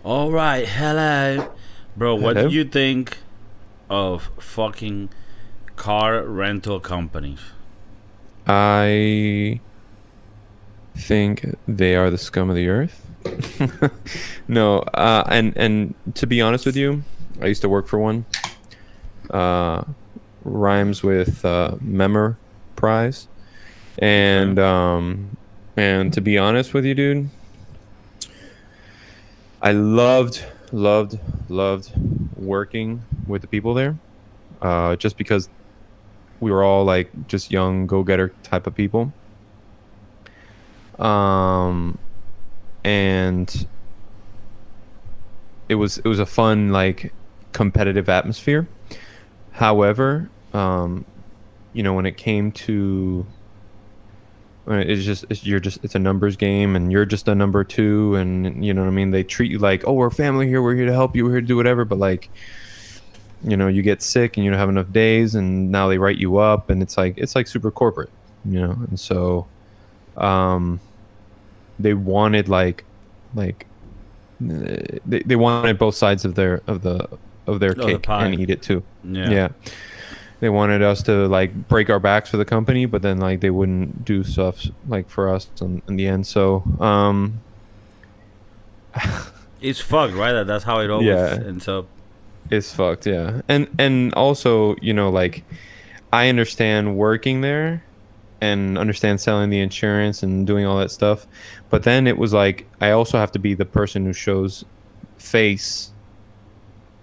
All right, hello, bro. What do Hello. you think of fucking car rental companies? I think they are the scum of the earth. No, and to be honest with you, I used to work for one. Uh, Rhymes with memor prize, Okay. and to be honest with you, dude, I loved working with the people there. Just because we were all like just young go-getter type of people. Um, and it was a fun like competitive atmosphere. However, when it came to it's a numbers game and you're just a number two, and you know what I mean, they treat you like, oh, we're family here, we're here to help you, we're here to do whatever, but like, you get sick and you don't have enough days and now they write you up, and it's like super corporate, and so um they wanted like they wanted both sides of their Oh, the cake and pie. eat it too. Yeah. Yeah, they wanted us to like break our backs for the company, but then like they wouldn't do stuff like for us in the end. So It's fucked, right? That's how it always yeah, ends up. it's fucked. Yeah, and also like I understand working there and understand selling the insurance and doing all that stuff, but then it was like I also have to be the person who shows face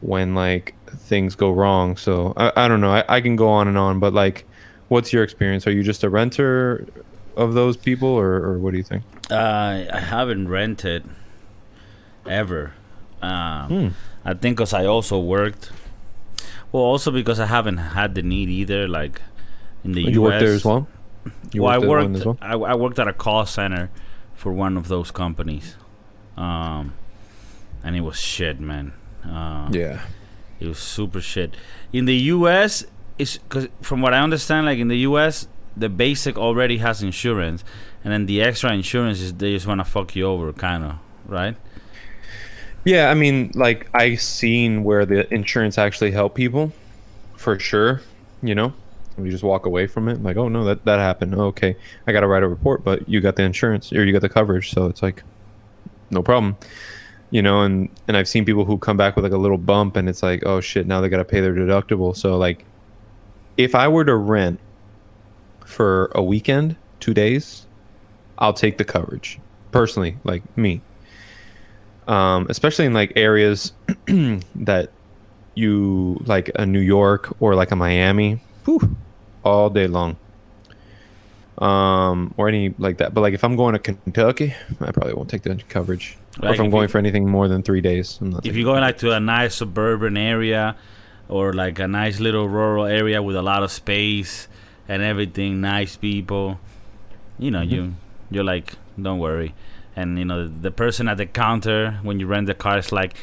when like things go wrong. So I don't know. I can go on and on, but like, what's your experience? Are you just a renter of those people, or what do you think? I haven't rented ever. Um, Hmm. I think because I also worked. Well, also because I haven't had the need either. Like in the You work there as U.S. well. You Well, I worked at one worked. as well. I worked at a call center for one of those companies. Um, and it was shit, man. Yeah. It was super shit. In the U.S., it's because from what I understand, like in the U.S., the basic already has insurance, and then the extra insurance is they just want to fuck you over, kind of, right? Yeah, I mean, like I seen where the insurance actually helped people for sure. You know, we just walk away from it like, oh no, that happened. Oh, okay, I got to write a report, but you got the insurance or you got the coverage, so it's like no problem. And I've seen people who come back with like a little bump, and it's like, oh shit, now they got to pay their deductible. So like, if I were to rent for a weekend, 2 days, I'll take the coverage personally, like me. Especially in like areas that you like a New York or like a Miami, whew, all day long. Or any like that. But like if I'm going to Kentucky, I probably won't take the coverage. Or if Like I'm going for anything more than 3 days, I'm not if taking you're the going like coverage. to a nice suburban area, or like a nice little rural area with a lot of space and everything, nice people, Hmm. you're like, don't worry. And the person at the counter when you rent the car is like,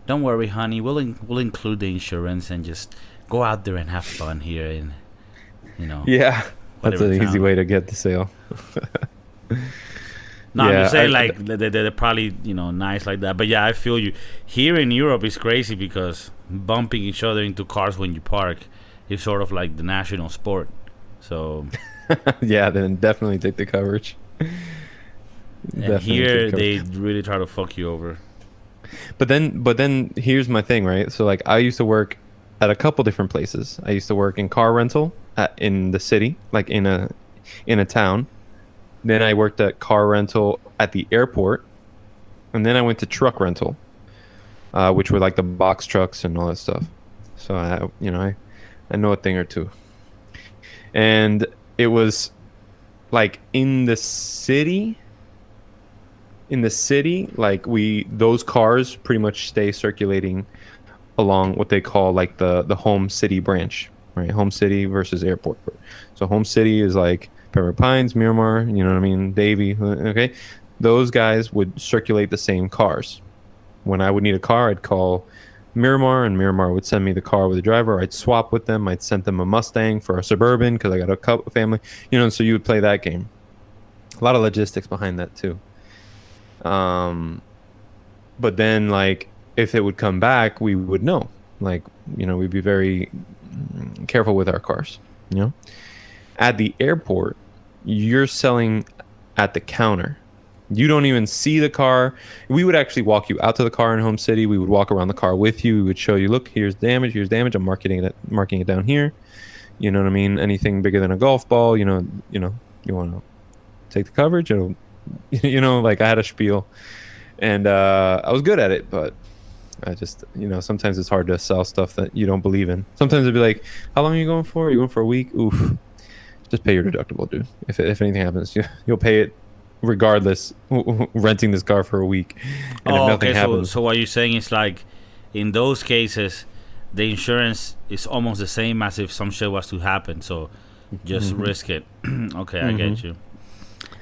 don't worry, honey, we'll include the insurance and just go out there and have fun here in you know Yeah, that's whatever an easy town. way to get the sale. No, I'm just Yeah, saying like they're probably nice like that. But yeah, I feel you. Here in Europe, it's crazy because bumping each other into cars when you park is sort of like the national sport. So yeah, then definitely take the coverage. and Definitely take here the coverage. they really try to fuck you over. But then here's my thing, right? So like I used to work at a couple different places. I used to work in car rental in the city, like in a town. Then I worked at car rental at the airport, and then I went to truck rental, which were like the box trucks and all that stuff. So I know a thing or two. And it was like in the city, like we those cars pretty much stay circulating along what they call like the home city branch, right? Home city versus airport. So home city is like Pembroke Pines, Miramar, you know what I mean, Davie. Okay, those guys would circulate the same cars. When I would need a car, I'd call Miramar, and Miramar would send me the car with the driver. I'd swap with them. I'd send them a Mustang for a Suburban because I got a couple family, so you would play that game. A lot of logistics behind that too. Um, but then like if it would come back, we would know. Like, we'd be very careful with our cars. You know, at the airport, you're selling at the counter. You don't even see the car. We would actually walk you out to the car in Home City. We would walk around the car with you. We would show you, look, here's damage, here's damage. I'm marking it down here. You know what I mean? Anything bigger than a golf ball, you want to take the coverage. It'll, like I had a spiel, and I was good at it, but I just, sometimes it's hard to sell stuff that you don't believe in. Sometimes it'd be like, how long are you going for? Are you going for a week? Oof. Just pay your deductible, dude. If anything happens, you'll pay it regardless, renting this car for a week. And if nothing happens. So what you're saying is like, in those cases, the insurance is almost the same as if some shit was to happen. So just risk it. Okay, I get you.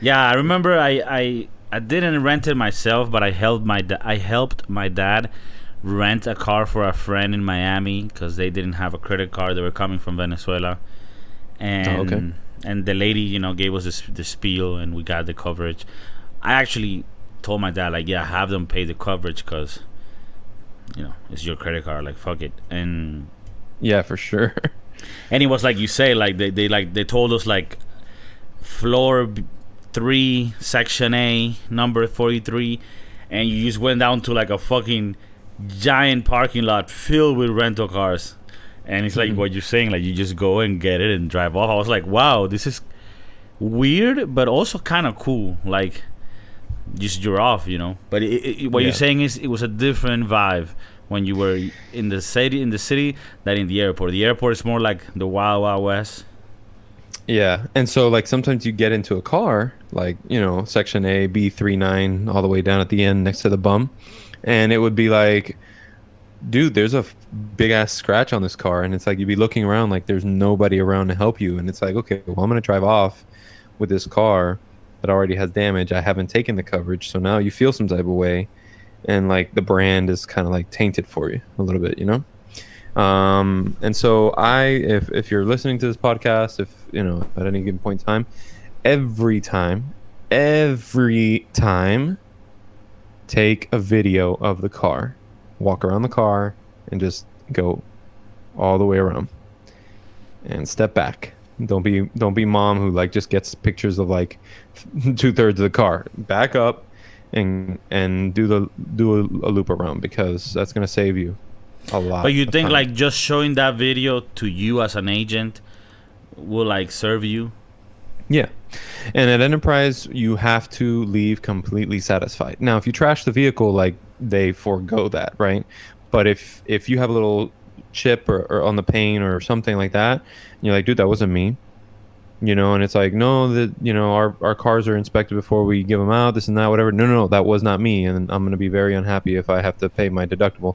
Yeah, I remember I didn't rent it myself, but I helped my dad rent a car for a friend in Miami because they didn't have a credit card. They were coming from Venezuela, and and the lady, gave us the spiel, and we got the coverage. I actually told my dad, like, yeah, have them pay the coverage because, it's your credit card. Like, fuck it. And yeah, for sure. And it was like you say, like they told us like floor 3, section A, number 43, and you just went down to like a fucking giant parking lot filled with rental cars. And it's like what you're saying, like you just go and get it and drive off. I was like, wow, this is weird, but also kind of cool. Like, just you're off, But what you're saying is it was a different vibe when you were in the city, than in the airport. The airport is more like the Wild Wild West. Yeah, and so like sometimes you get into a car, like section A, B39, all the way down at the end next to the bum, and it would be like, dude, there's a big ass scratch on this car, and it's like you'd be looking around like there's nobody around to help you, and it's like, okay, well, I'm gonna drive off with this car that already has damage. I haven't taken the coverage, so now you feel some type of way, and like the brand is kind of like tainted for you a little bit, and so if you're listening to this podcast, if at any given point in time, every time, take a video of the car, walk around the car, and just go all the way around and step back. Don't be mom who like just gets pictures of like 2/3 of the car. Back up and do a loop around, because that's gonna save you a lot. But you think time. like just showing that video to you as an agent will like serve you? Yeah. And at Enterprise, you have to leave completely satisfied. Now, if you trash the vehicle, like they forego that, right? But if you have a little chip or on the paint or something like that, you're like, dude, that wasn't me. And it's like, no, that our cars are inspected before we give them out, this and that, whatever. No, that was not me, and I'm gonna be very unhappy if I have to pay my deductible.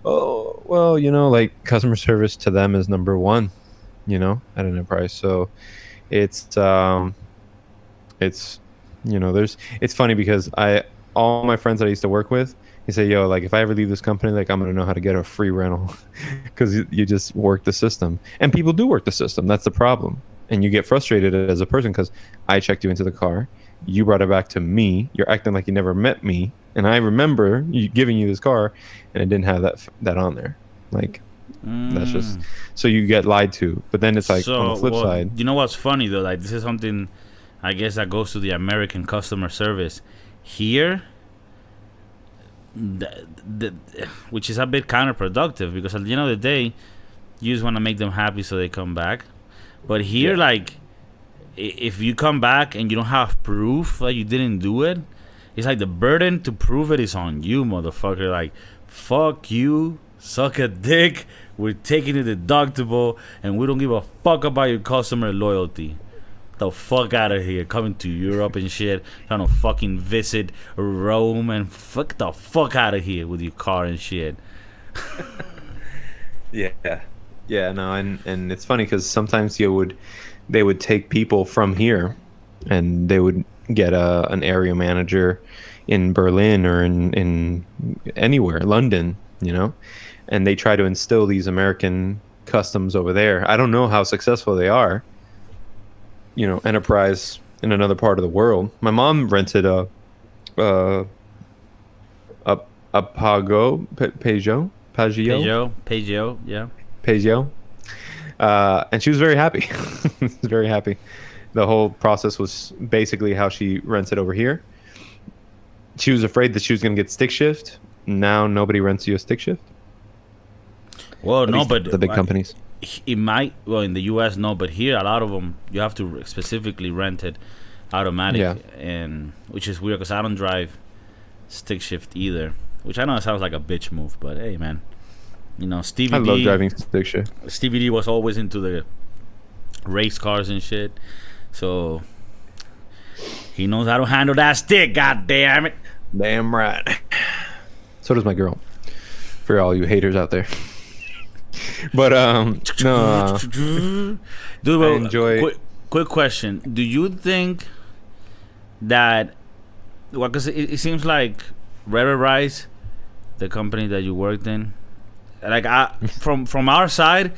Oh, well, like customer service to them is number one, at Enterprise. So it's it's funny because all my friends that I used to work with, they say, yo, like if I ever leave this company, like I'm gonna know how to get a free rental, because you just work the system, and people do work the system. That's the problem, and you get frustrated as a person because I checked you into the car, you brought it back to me, you're acting like you never met me, and I remember giving you this car, and I didn't have that on there. Like, that's just, so you get lied to. But then it's like, on the flip side, you know what's funny though? Like, this is something, I guess, that goes to the American customer service here, which is a bit counterproductive, because at the end of the day, you just want to make them happy so they come back. But here, like, if you come back and you don't have proof that you didn't do it, it's like the burden to prove it is on you, motherfucker. Like, fuck you, suck a dick, we're taking the deductible, and we don't give a fuck about your customer loyalty. The fuck out of here, coming to Europe and shit, trying to fucking visit Rome, and fuck the fuck out of here with your car and shit. Yeah, no, and it's funny because sometimes they would take people from here, and they would get an area manager in Berlin or in anywhere, London, and they try to instill these American customs over there. I don't know how successful they are. Enterprise in another part of the world. My mom rented a a Pago, Peugeot, yeah. Peugeot, and she was very happy. Very happy. The whole process was basically how she rents it over here. She was afraid that she was going to get stick shift. Now nobody rents you a stick shift. Well, At no, least but the big companies. it might. Well, in the U.S., no, but here a lot of them you have to specifically rent it automatic, Yeah. and which is weird because I don't drive stick shift either. Which I know it sounds like a bitch move, but hey, man, Stevie I love D. driving stick shift. Stevie D was always into the race cars and shit, so he knows how to handle that stick. God damn it! Damn right. So does my girl. For all you haters out there. But no, Dude, I well, enjoy. quick question: do you think that? Well, because it seems like Red Rice, the company that you worked in, like from our side,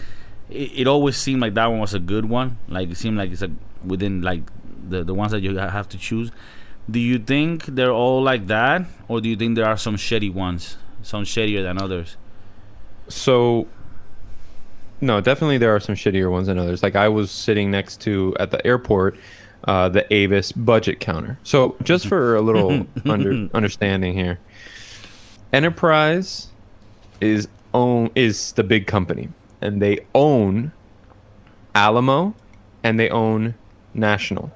it always seemed like that one was a good one. Like it seemed like it's a within like the ones that you have to choose. Do you think they're all like that, or do you think there are some shitty ones, some shittier than others? So no, definitely there are some shittier ones than others. Like I was sitting next to at the airport, the Avis budget counter. So just for a little understanding here, Enterprise is the big company, and they own Alamo, and they own National.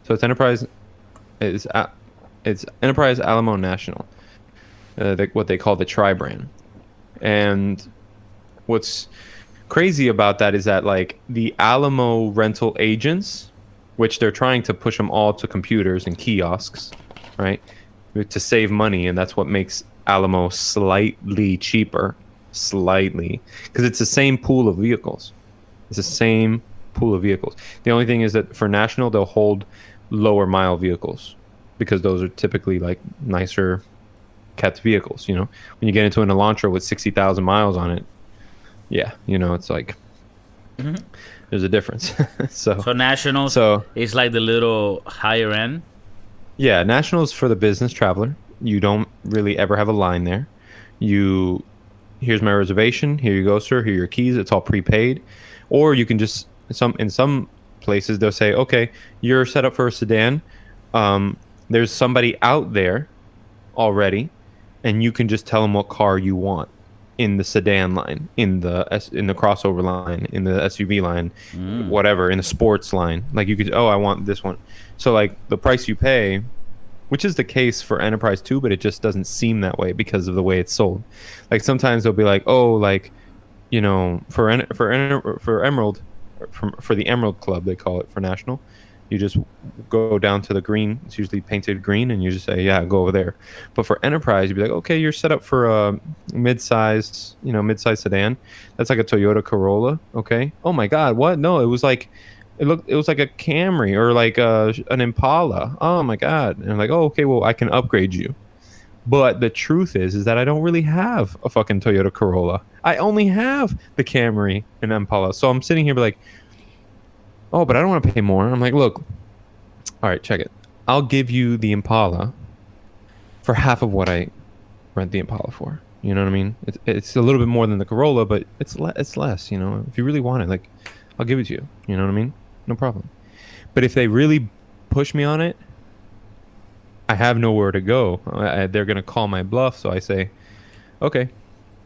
So it's it's Enterprise, Alamo, National, what they call the tri brand. And what's crazy about that is that like the Alamo rental agents, which they're trying to push them all to computers and kiosks, right, to save money, and that's what makes Alamo slightly cheaper, slightly, because it's the same pool of vehicles. It's the same pool of vehicles. The only thing is that for National, they'll hold lower mile vehicles because those are typically like nicer kept vehicles. When you get into an Elantra with 60,000 miles on it, yeah, it's like there's a difference. So National, it's like the little higher end. Yeah, National's for the business traveler. You don't really ever have a line there. Here's my reservation. Here you go, sir. Here are your keys. It's all prepaid. Or you can just in some places they'll say, okay, you're set up for a sedan. There's somebody out there already, and you can just tell them what car you want in the sedan line, in the crossover line, in the SUV line, whatever, in the sports line. Like you could, I want this one. So like the price you pay, which is the case for Enterprise too, but it just doesn't seem that way because of the way it's sold. Like sometimes they'll be like, for Emerald, for the Emerald Club, they call it, for National, you just go down to the green. It's usually painted green, and you just say, yeah, go over there. But for Enterprise, you'd be like, okay, you're set up for a mid-size sedan. That's like a Toyota Corolla. Okay. Oh my God, what? No, it was like it was like a Camry or like an Impala. Oh my God. And I'm like, oh, okay, well, I can upgrade you. But the truth is that I don't really have a fucking Toyota Corolla. I only have the Camry and Impala. So I'm sitting here like, oh, but I don't want to pay more. I'm like, look, all right, check it. I'll give you the Impala for half of what I rent the Impala for. You know what I mean? It's a little bit more than the Corolla, but it's less. If you really want it, like, I'll give it to you. You know what I mean? No problem. But if they really push me on it, I have nowhere to go. They're gonna call my bluff, so I say, okay,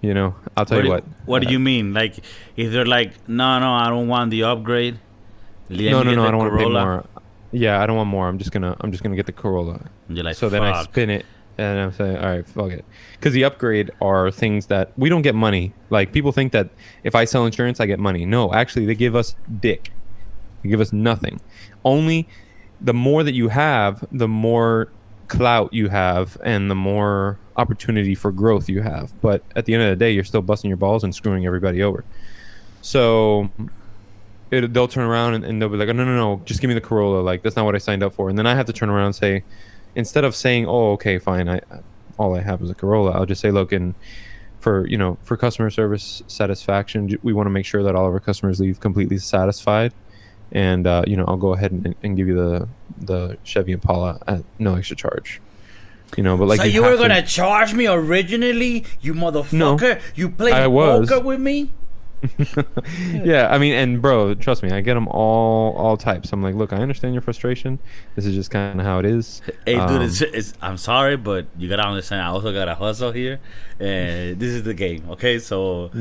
I'll tell you what. What do you mean? Like, if they're like, no, I don't want the upgrade. No, I don't want to pay more. Yeah, I don't want more. I'm just gonna get the Corolla. And you're like, so then I spin it, and I'm saying, all right, fuck it, because the upgrade are things that we don't get money. Like people think that if I sell insurance, I get money. No, actually, they give us dick. They give us nothing. Only the more that you have, the more clout you have, and the more opportunity for growth you have. But at the end of the day, you're still busting your balls and screwing everybody over. So they'll turn around and they'll be like, oh, no, just give me the Corolla. Like, that's not what I signed up for. And then I have to turn around and say, instead of saying, oh, okay, fine, all I have is a Corolla, I'll just say, look, and for customer service satisfaction, we want to make sure that all of our customers leave completely satisfied. And I'll go ahead and give you the Chevy Impala at no extra charge. But like, so you were gonna charge me originally, you motherfucker? No, You played I was. poker with me? Yeah, I mean, and bro, trust me, I get them all types. I'm like, look, I understand your frustration. This is just kind of how it is. Hey, dude, I'm sorry, but you gotta understand. I also gotta hustle here, and this is the game. Okay, so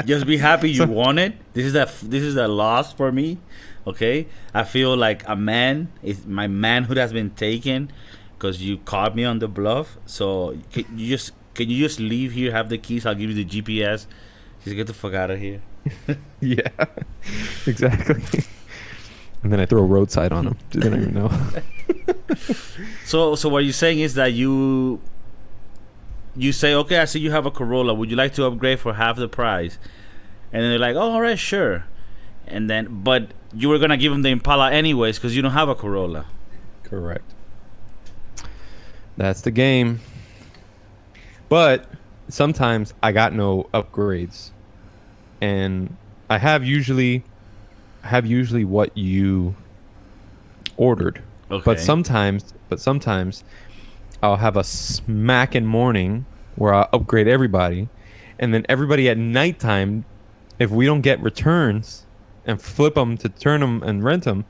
just be happy you won it. This is a loss for me. Okay, I feel like a man. My manhood has been taken because you caught me on the bluff. So can you just leave here? Have the keys. I'll give you the GPS. Just get the fuck out of here. Yeah, exactly. And then I throw a roadside on them. They don't even know. So what you're saying is that you say, okay, I see you have a Corolla. Would you like to upgrade for half the price? And then they're like, oh, all right, sure. And then, but you were gonna give them the Impala anyways because you don't have a Corolla. Correct. That's the game. But sometimes I got no upgrades, and I have usually what you ordered. Okay. But sometimes I'll have a smacking morning where I'll upgrade everybody, and then everybody at nighttime, if we don't get returns and flip them to turn them and rent them,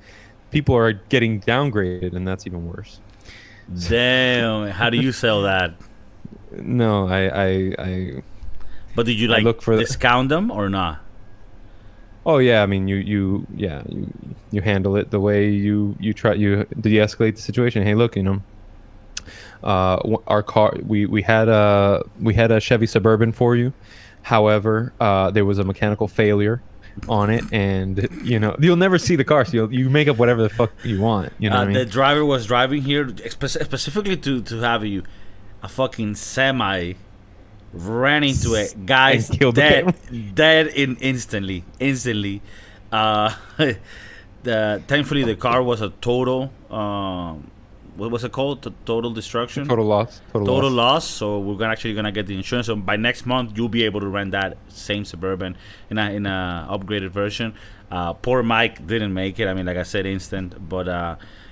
people are getting downgraded, and that's even worse. Damn, how do you sell that? No, I But did you like look for discount them or not? Oh yeah, I mean you handle it the way you de-escalate the situation. Hey, look, our car, we had a Chevy Suburban for you. However, there was a mechanical failure on it, and you'll never see the car, so you make up whatever the fuck you want. What I mean? The driver was driving here specifically to have a fucking semi ran into it, guys, dead instantly. Thankfully the car was a total what was it called? Total destruction. Total loss. So we're gonna get the insurance. So by next month you'll be able to rent that same Suburban in a upgraded version. Poor Mike didn't make it. I mean, like I said, instant. But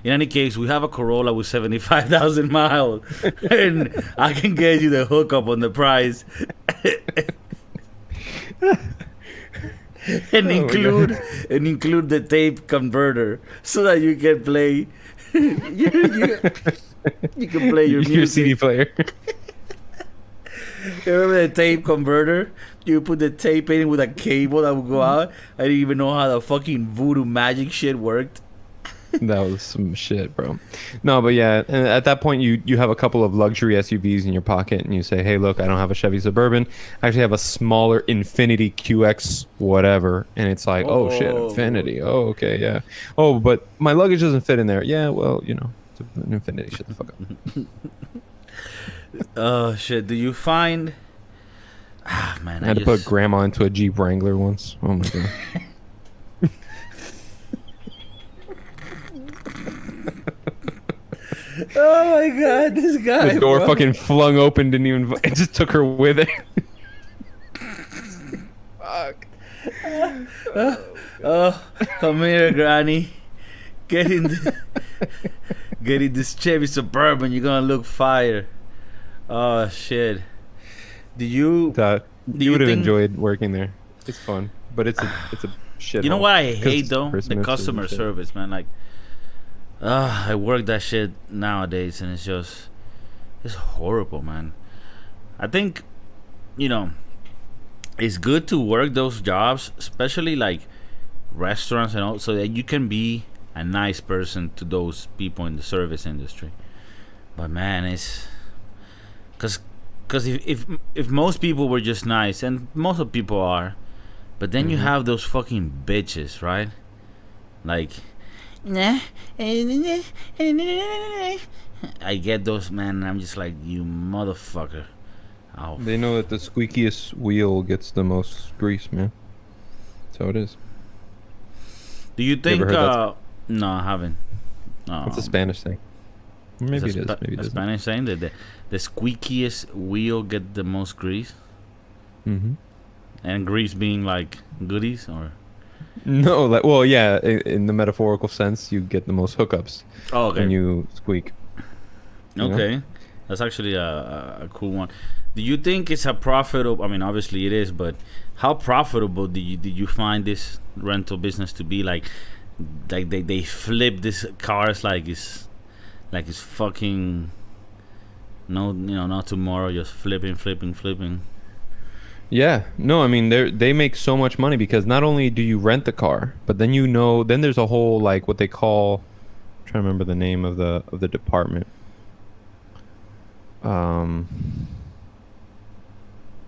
in any case, we have a Corolla with 75,000 miles, and I can get you the hookup on the price, and include the tape converter so that you can play. you can play your music. Your CD player. You remember the tape converter? You put the tape in with a cable that would go out. I didn't even know how the fucking voodoo magic shit worked. That was some shit, bro. No, but yeah, and at that point you have a couple of luxury SUVs in your pocket, and you say, hey, look, I don't have a Chevy Suburban. I actually have a smaller Infiniti QX whatever. And it's like, oh shit, Infiniti. Oh, okay, yeah. Oh, but my luggage doesn't fit in there. Yeah, well, it's an Infiniti. Shut the fuck up. Oh shit, do you find man, I had to put grandma into a Jeep Wrangler once. Oh my god. Oh my god, this guy. The door fucking flung open, didn't even. It just took her with it. Fuck. Come here, Granny. Get in this Chevy Suburban. You're gonna look fire. Oh shit. You would have enjoyed working there. It's fun, but it's a shit. You know what I hate though? The customer service, man. Like, I work that shit nowadays, and it's horrible, man. I think, it's good to work those jobs, especially like restaurants and all, so that you can be a nice person to those people in the service industry. But man, it's because if most people were just nice, and most of people are, but then you have those fucking bitches, right? Like, I get those, man, and I'm just like, you motherfucker. Oh. They know that the squeakiest wheel gets the most grease, man. That's how it is. Do you think? No, I haven't. It's a Spanish thing. Maybe it is. Maybe it is. Spanish saying that the squeakiest wheel get the most grease. Mm-hmm. And grease being like goodies, or no, like, well, yeah, in the metaphorical sense, you get the most hookups. Oh, okay. When you squeak. You know? Okay, that's actually a cool one. Do you think it's a profitable? I mean, obviously it is, but how profitable did you find this rental business to be? Like they flip these cars like it's fucking no, not tomorrow, just flipping. Yeah, no, I mean they make so much money because not only do you rent the car, but then then there's a whole like what they call, I'm trying to remember the name of the department. Um,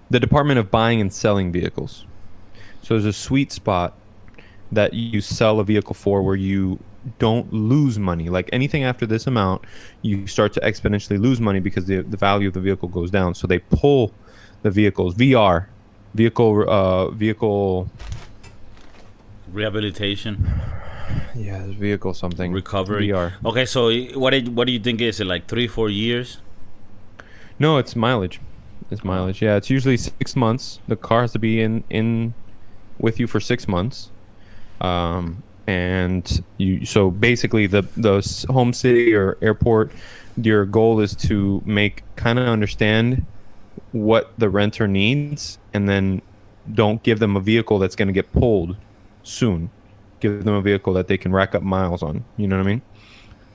the Department of Buying and Selling Vehicles. So there's a sweet spot that you sell a vehicle for where you don't lose money. Like anything after this amount, you start to exponentially lose money because the value of the vehicle goes down. So they pull the vehicles, vehicle Rehabilitation, yeah, vehicle something recovery. VR. Okay, so what do you think is it, like 3-4 years? No, it's mileage. It's mileage. Yeah, it's usually 6 months. The car has to be in with you for 6 months. And you so basically the home city or airport, your goal is to make kind of understand what the renter needs, and then don't give them a vehicle that's going to get pulled soon. Give them a vehicle that they can rack up miles on. You know what I mean?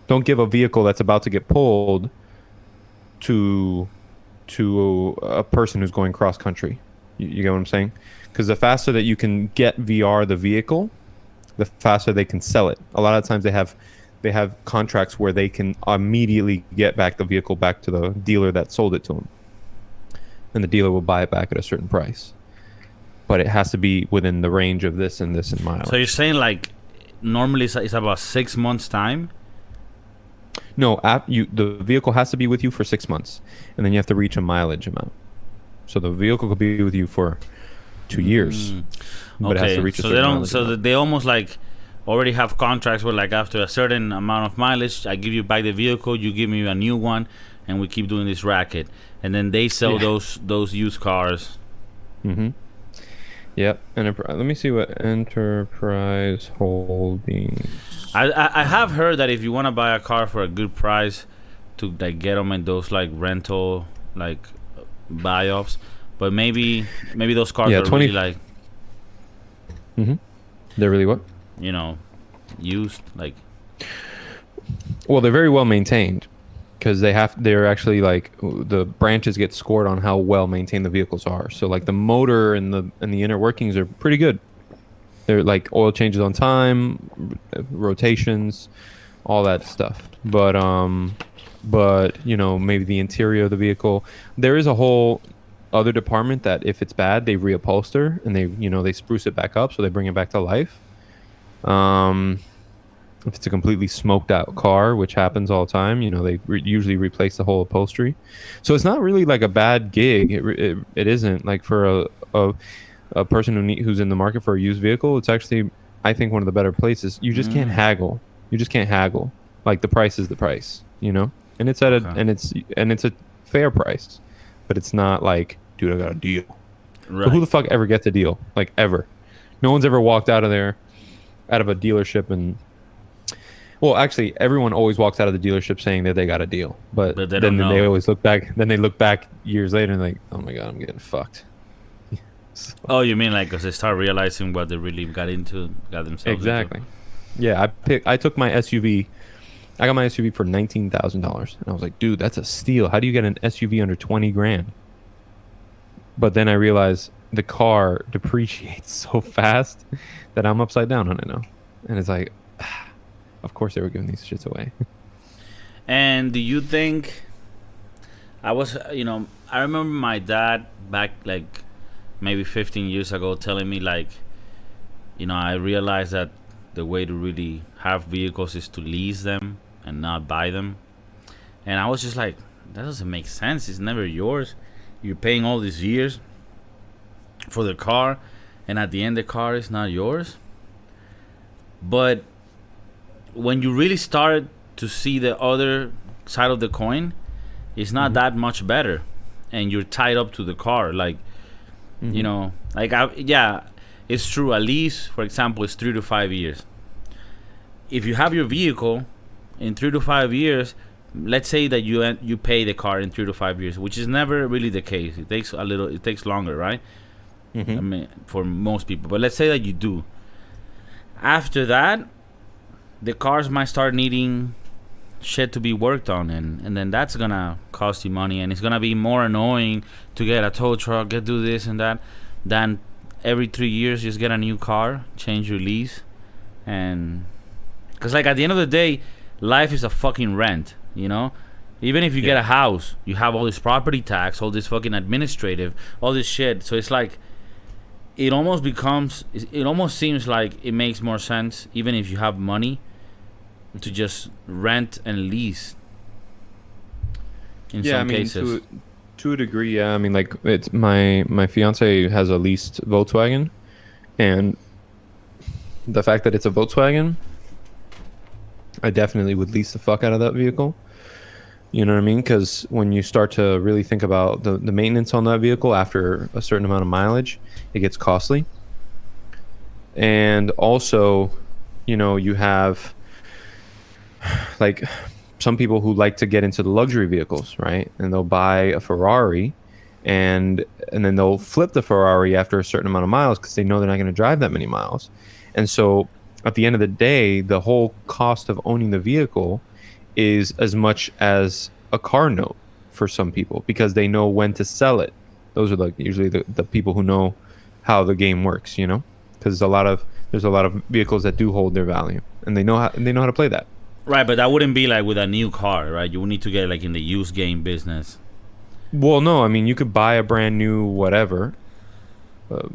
Don't give a vehicle that's about to get pulled to a person who's going cross country. You get what I'm saying? Because the faster that you can get VR the vehicle, the faster they can sell it. A lot of times they have contracts where they can immediately get back the vehicle back to the dealer that sold it to them, and the dealer will buy it back at a certain price. But it has to be within the range of this and this in miles. So you're saying like normally it's about 6 months time? No, the vehicle has to be with you for 6 months, and then you have to reach a mileage amount. So the vehicle could be with you for 2 years, but it has to reach a certain mileage amount. They almost like already have contracts where like after a certain amount of mileage, I give you back the vehicle, you give me a new one, and we keep doing this racket, and then they sell those used cars. Mm-hmm. Yep. Let me see what Enterprise Holdings. I have heard that if you want to buy a car for a good price, to like get them in those like rental like buy-offs, but maybe those cars are really like. Mm-hmm. They're really what? Used like. Well, they're very well maintained because they're actually like the branches get scored on how well maintained the vehicles are. So like the motor and the inner workings are pretty good. They're like oil changes on time, rotations, all that stuff. But maybe the interior of the vehicle, there is a whole other department that if it's bad, they reupholster and they spruce it back up, so they bring it back to life. If it's a completely smoked out car, which happens all the time, they usually replace the whole upholstery. So it's not really like a bad gig. It isn't like for a person who's in the market for a used vehicle. It's actually, I think, one of the better places. You just can't haggle. You just can't haggle. Like the price is the price, and it's at it's a fair price, but it's not like, dude, I got a deal. Right. So who the fuck ever gets a deal? Like ever? No one's ever walked out of a dealership and. Well, actually, everyone always walks out of the dealership saying that they got a deal, but then they always look back. Then they look back years later and like, oh my god, I'm getting fucked. So. Oh, you mean like because they start realizing what they really got themselves exactly. into. Yeah, I took my SUV. I got my SUV for $19,000, and I was like, dude, that's a steal. How do you get an SUV under $20,000? But then I realized the car depreciates so fast that I'm upside down on it now, and it's like. Of course they were giving these shits away. And do you think I remember my dad back like maybe 15 years ago telling me like, I realized that the way to really have vehicles is to lease them and not buy them. And I was just like, that doesn't make sense. It's never yours. You're paying all these years for the car, and at the end the car is not yours. But when you really started to see the other side of the coin, it's not that much better, and you're tied up to the car. Like, it's true. A lease, for example, is 3 to 5 years. If you have your vehicle in 3 to 5 years, let's say that you pay the car in 3 to 5 years, which is never really the case. It takes longer, right? I Mm-hmm. mean, for most people. But let's say that you do. After that, the cars might start needing shit to be worked on, and then that's gonna cost you money, and it's gonna be more annoying to get a tow truck, get do this and that, than every 3 years just get a new car, change your lease, and because like at the end of the day, life is a fucking rent, you know. Even if you get Yeah. a house, you have all this property tax, all this fucking administrative, all this shit. So it's like it almost seems like it makes more sense, even if you have money, to just rent and lease in Yeah, I some mean, cases. to a degree, yeah. I mean, like it's my fiance has a leased Volkswagen, and the fact that it's a Volkswagen, I definitely would lease the fuck out of that vehicle. You know what I mean? Because when you start to really think about the maintenance on that vehicle after a certain amount of mileage, it gets costly. And also, you have like some people who like to get into the luxury vehicles, right? And they'll buy a Ferrari, and then they'll flip the Ferrari after a certain amount of miles because they know they're not going to drive that many miles. And so at the end of the day, the whole cost of owning the vehicle is as much as a car note for some people because they know when to sell it. Those are like usually the people who know how the game works, because there's a lot of vehicles that do hold their value, and they know how to play that. Right, but that wouldn't be like with a new car, right? You would need to get like in the used game business. Well, no, I mean you could buy a brand new whatever.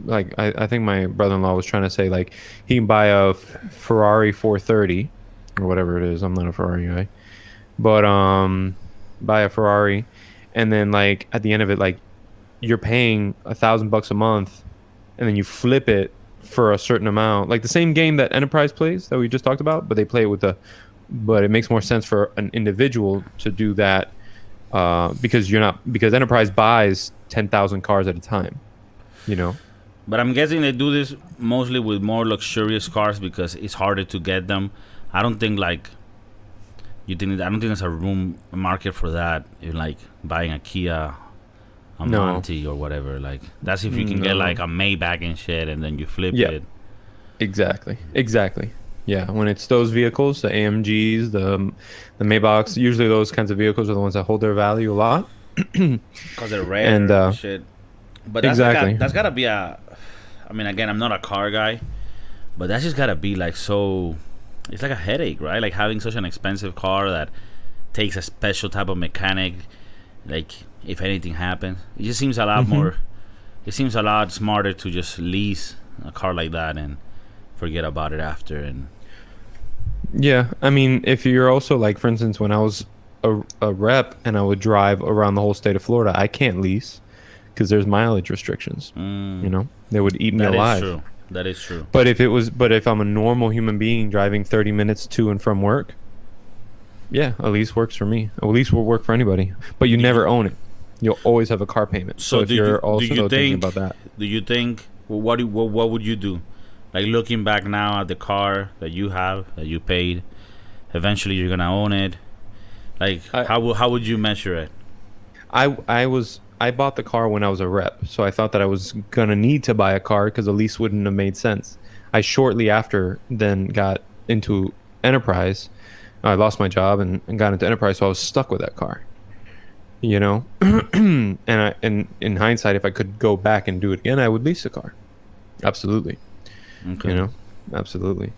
Like I think my brother-in-law was trying to say like he can buy a Ferrari 430 or whatever it is. I'm not a Ferrari guy, but buy a Ferrari, and then like at the end of it, like you're paying $1,000 a month, and then you flip it for a certain amount, like the same game that Enterprise plays that we just talked about, but they play it but it makes more sense for an individual to do that because Enterprise buys 10,000 cars at a time, you know. But I'm guessing they do this mostly with more luxurious cars because it's harder to get them. I don't think like I don't think there's a market for that. You're like buying a Kia, a No. Monte or whatever. Like that's if you can get No. like a Maybach and shit, and then you flip Yeah. it. Exactly. Yeah, when it's those vehicles, the AMGs, the Maybachs, usually those kinds of vehicles are the ones that hold their value a lot. Because they're rare And, and shit. But exactly. that's gotta be a. I mean, again, I'm not a car guy, but that's just gotta be like so. It's like a headache, right? Like having such an expensive car that takes a special type of mechanic. Like if anything happens, it just seems a lot more. It seems a lot smarter to just lease a car like that and forget about it after. And Yeah, I mean, if you're also like, for instance, when I was a rep and I would drive around the whole state of Florida, I can't lease because there's mileage restrictions. They would eat me that alive. is true. That is true. But if I'm a normal human being driving 30 minutes to and from work, yeah, a lease works for me. A lease will work for anybody, but you never own it. You'll always have a car payment. So if you're also thinking about that, Do you think? Well, what would you do? Like looking back now at the car that you have that you paid, eventually you're gonna own it. Like how would you measure it? I bought the car when I was a rep, so I thought that I was gonna need to buy a car because a lease wouldn't have made sense. I shortly after then got into Enterprise. I lost my job and got into Enterprise, so I was stuck with that car. And in hindsight, if I could go back and do it again, I would lease a car. Absolutely. Okay. Absolutely.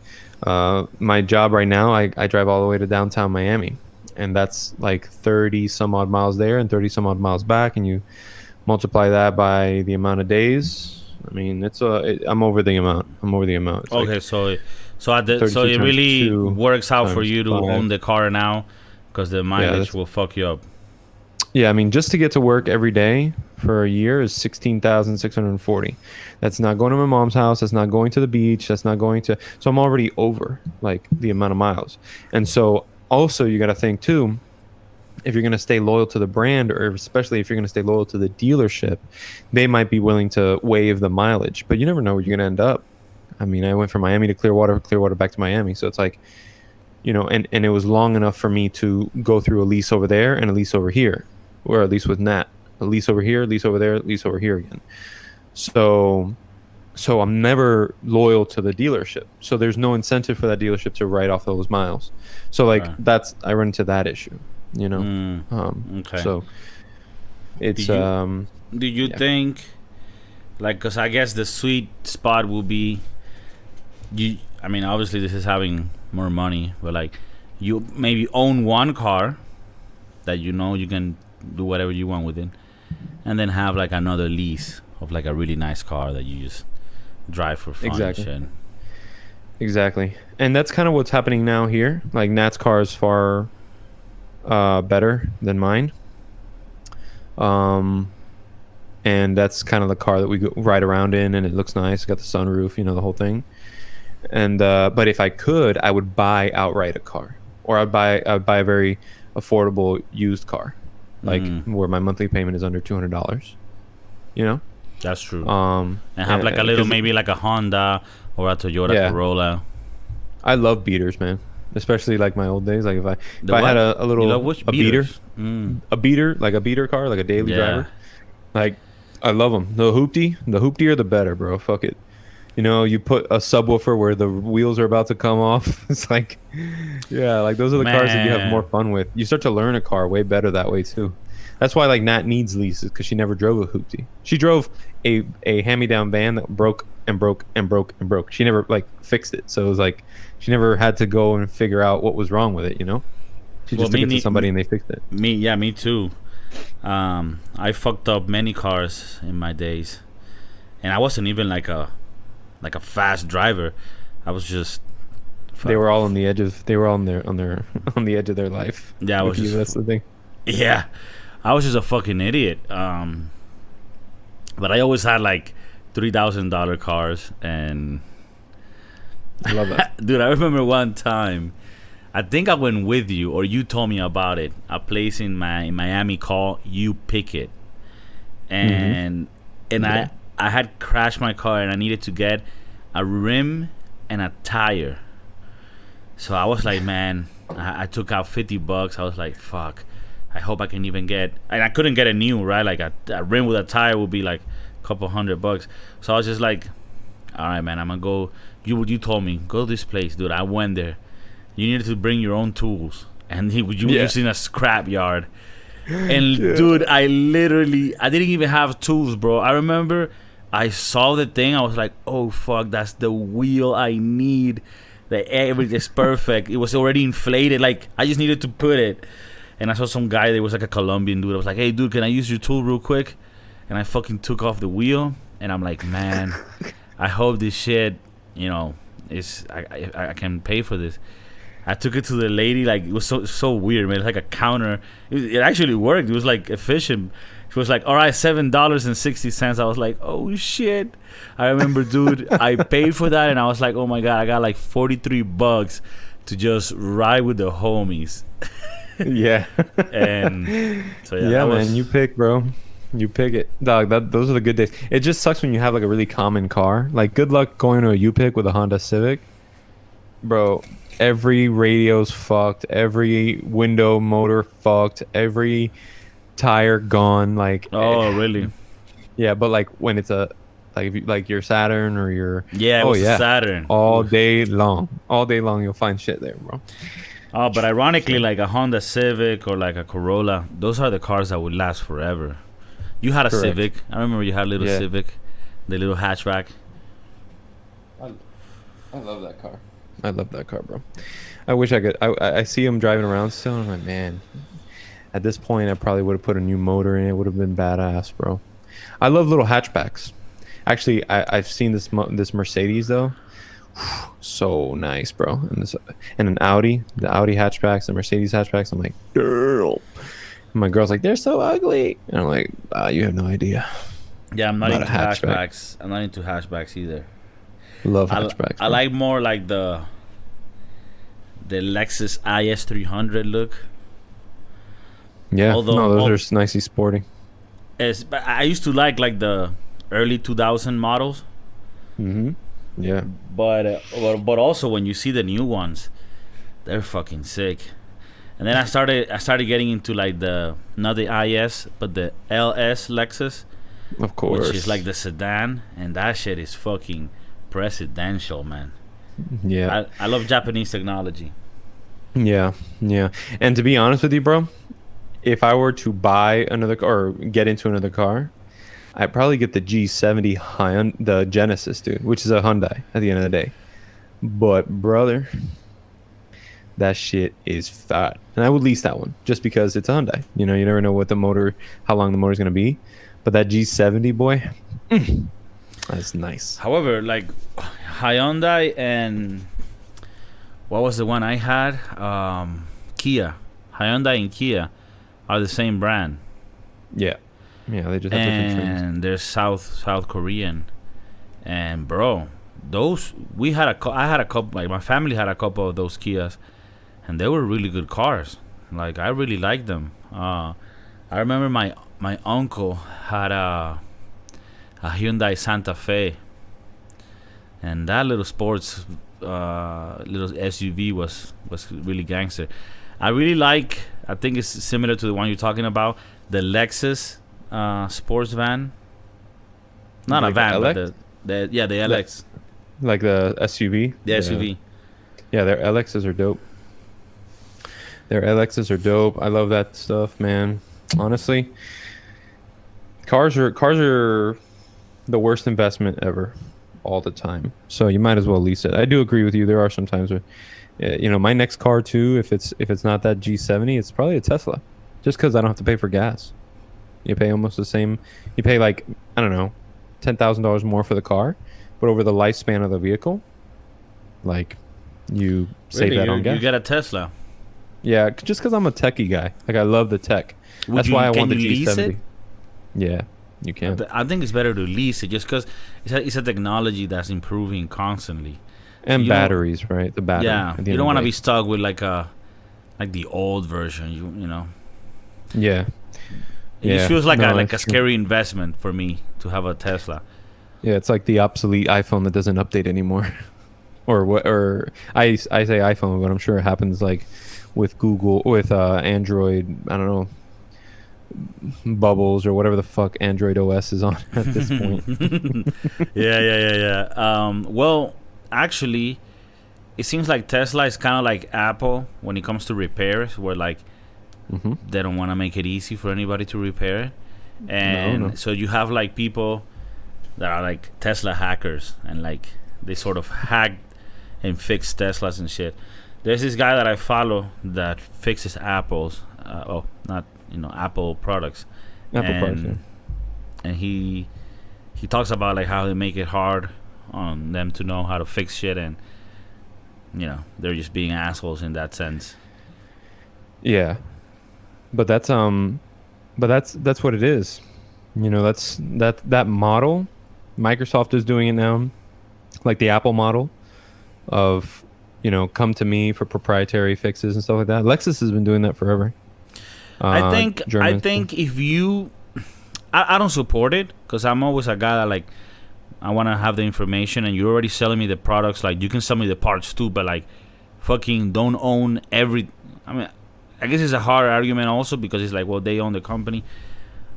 My job right now, I drive all the way to downtown Miami, and that's like 30 some odd miles there and 30 some odd miles back, and you multiply that by the amount of days. I mean, I'm over the amount. It's Okay, like so it 32 really times 2 works out for times you to 5. own the car now, because the mileage that's- will fuck you up. Yeah, I mean, just to get to work every day for a year is 16,640. That's not going to my mom's house. That's not going to the beach. That's not going to. So I'm already over like the amount of miles. And so also you got to think too, if you're going to stay loyal to the brand, or especially if you're going to stay loyal to the dealership, they might be willing to waive the mileage. But you never know where you're going to end up. I mean, I went from Miami to Clearwater back to Miami. So it's like and it was long enough for me to go through a lease over there and a lease over here, or at least with Nat, a lease over here, lease over there, lease over here again. So I'm never loyal to the dealership. So there's no incentive for that dealership to write off those miles. So like I run into that issue, Okay. So it's do you think, like, because I guess the sweet spot will be I mean, obviously this is having more money, but like you maybe own one car that you can do whatever you want with it, and then have like another lease of like a really nice car that you just drive for fun. Exactly. And that's kind of what's happening now here. Like Nat's car is far better than mine. And that's kind of the car that we ride around in, and it looks nice. It's got the sunroof, the whole thing. And but if I could, I would buy outright a car, or I'd buy a very affordable used car, like where my monthly payment is under $200. That's true. And have like a little, maybe like a Honda or a Toyota Corolla. I love beaters, man. Especially like my old days. Like if I had a little beater, a beater car, like a daily driver. Like I love them. The hoopty are the better, bro. Fuck it. You put a subwoofer where the wheels are about to come off. It's like, like those are the cars that you have more fun with. You start to learn a car way better that way too. That's why like Nat needs leases, because she never drove a hoopty. She drove a hand-me-down van that broke and broke and broke and broke. She never like fixed it, so it was like she never had to go and figure out what was wrong with it. She just took it to somebody and they fixed it. Me too. I fucked up many cars in my days, and I wasn't even like a fast driver. I was just. They were all on the edge of. They were all on the edge of their life. Yeah, that's the thing. Yeah. I was just a fucking idiot. But I always had like $3,000 cars, and I love that. Dude, I remember one time, I think I went with you, or you told me about it. A place in Miami called You Pick It, and I had crashed my car, and I needed to get a rim and a tire. So I was like, man, I took out $50. I was like, fuck. I hope I can even get, and I couldn't get a new, right? Like a rim with a tire would be like a couple $100. So I was just like, all right, man, I'm gonna go. You told me, go to this place, dude. I went there. You needed to bring your own tools, and you was in a scrap yard. And dude, I didn't even have tools, bro. I remember I saw the thing. I was like, oh fuck, that's the wheel I need. Everything is perfect. It was already inflated. Like I just needed to put it. And I saw some guy that was like a Colombian dude. I was like, hey, dude, can I use your tool real quick? And I fucking took off the wheel. And I'm like, man, I hope this shit, is I can pay for this. I took it to the lady. Like, it was so weird, man. It's like a counter. It actually worked. It was like efficient. She was like, all right, $7.60. I was like, oh, shit. I remember, dude, I paid for that. And I was like, oh, my God, I got like $43 to just ride with the homies. Yeah. And so man, you pick, bro. You pick it, dog. Those are the good days. It just sucks when you have like a really common car. Like, good luck going to a U-Pick with a Honda Civic, bro. Every radio's fucked. Every window motor fucked. Every tire gone. Like, oh really? Yeah, but like when it's like your Saturn or your Saturn all day long you'll find shit there, bro. Oh, but ironically, like a Honda Civic or like a Corolla, those are the cars that would last forever. You had a Civic. I remember you had a little Civic, the little hatchback. I love that car. I love that car, bro. I wish I could. I see him driving around still, and I'm like, man, at this point, I probably would have put a new motor in it. It would have been badass, bro. I love little hatchbacks. Actually, I've seen this Mercedes, though. So nice, bro. And an Audi, the Audi hatchbacks, the Mercedes hatchbacks. I'm like, girl. And my girl's like, they're so ugly. And I'm like, you have no idea. Yeah, I'm not into hatchbacks. I'm not into hatchbacks either. Love hatchbacks. I like more like the Lexus IS 300 look. Yeah, those are nicely sporty. But I used to like the early 2000 models. Mm-hmm. Yeah. But also when you see the new ones, they're fucking sick. And then I started getting into like the not the IS but the LS Lexus, Of course. which is like the sedan, and that shit is fucking presidential, man. Yeah. I love Japanese technology. Yeah. Yeah. And to be honest with you, bro, if I were to buy another car or get into another car, I'd probably get the G70 the Genesis, dude, which is a Hyundai at the end of the day. But brother, that shit is fat, and I would lease that one just because it's a Hyundai. You know, you never know how long the motor's gonna be. But that G70, boy, that's nice. However, like Hyundai and what was the one I had? Kia. Hyundai and Kia are the same brand. Yeah, yeah, they just have different trims. And they're South Korean. And bro, I had a couple, like my family had a couple of those Kias, and they were really good cars. Like I really liked them. I remember my uncle had a Hyundai Santa Fe, and that little sports little SUV was really gangster. I really like. I think it's similar to the one you're talking about, the Lexus sports van. Not Like a van, LX? but the LX, Like the SUV. the SUV. Yeah, their LXs are dope. I love that stuff, man. Honestly, cars are the worst investment ever, all the time. So you might as well lease it. I do agree with you. There are some times where, my next car too, if it's not that G70, it's probably a Tesla, just because I don't have to pay for gas. You pay almost the same. You pay like, I don't know, $10,000 more for the car, but over the lifespan of the vehicle, like you save that on gas. You get a Tesla. Yeah, just because I'm a techie guy. Like I love the tech. That's why I want the G70. Yeah, you can. I think it's better to lease it just because it's a technology that's improving constantly. And You batteries, right? The battery. Yeah, at the you end don't of want to the be day. stuck with like the old version. You know. Yeah. It just feels like No, a that's true. scary investment for me to have a Tesla. Yeah, it's like the obsolete iPhone that doesn't update anymore. Or what? Or I say iPhone, but I'm sure it happens like with Google, with Android. I don't know, Bubbles or whatever the fuck Android OS is on at this point. Yeah. Well, actually, it seems like Tesla is kind of like Apple when it comes to repairs, where like Hmm. they don't want to make it easy for anybody to repair it, and No. so you have like people that are like Tesla hackers, and like they sort of hack and fix Teslas and shit. There's this guy that I follow that fixes Apple's, not Apple products, Apple products. Yeah. and he talks about like how they make it hard on them to know how to fix shit, and they're just being assholes in that sense. Yeah, but that's what it is. That's that model. Microsoft is doing it now, like the Apple model of come to me for proprietary fixes and stuff like that. Lexus has been doing that forever. I think Germans- if you, I don't support it because I'm always a guy that like I want to have the information, and you're already selling me the products. Like you can sell me the parts too, but like fucking don't own every. I mean, I guess it's a hard argument also because it's like, well, they own the company.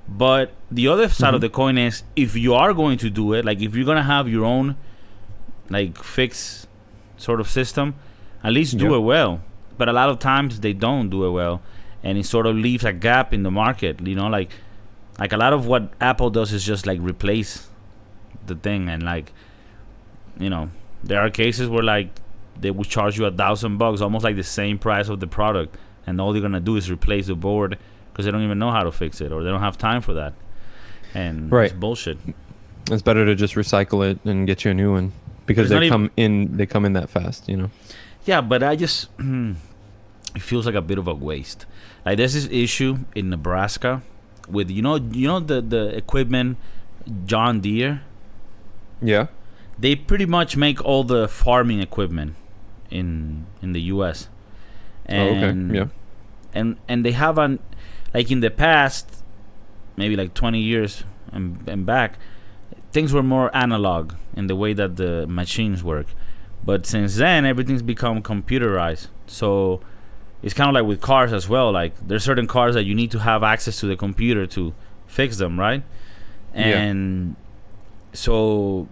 But the other side of the coin is if you are going to do it, like if you're gonna have your own like fix sort of system, at least do Yep. it well. But a lot of times they don't do it well, and it sort of leaves a gap in the market. Like a lot of what Apple does is just like replace the thing, and like there are cases where like they would charge you $1,000, almost like the same price of the product, and all they're gonna do is replace the board because they don't even know how to fix it or they don't have time for that, and Right. it's bullshit. It's better to just recycle it and get you a new one because It's not they come in that fast. Yeah, but I just it feels like a bit of a waste. Like there's this issue in Nebraska with the equipment John Deere. Yeah. They pretty much make all the farming equipment in the U.S. And, Yeah. And they have like in the past, maybe like 20 years and back, things were more analog in the way that the machines work. But since then, everything's become computerized. So it's kind of like with cars as well. Like there's certain cars that you need to have access to the computer to fix them, right? And so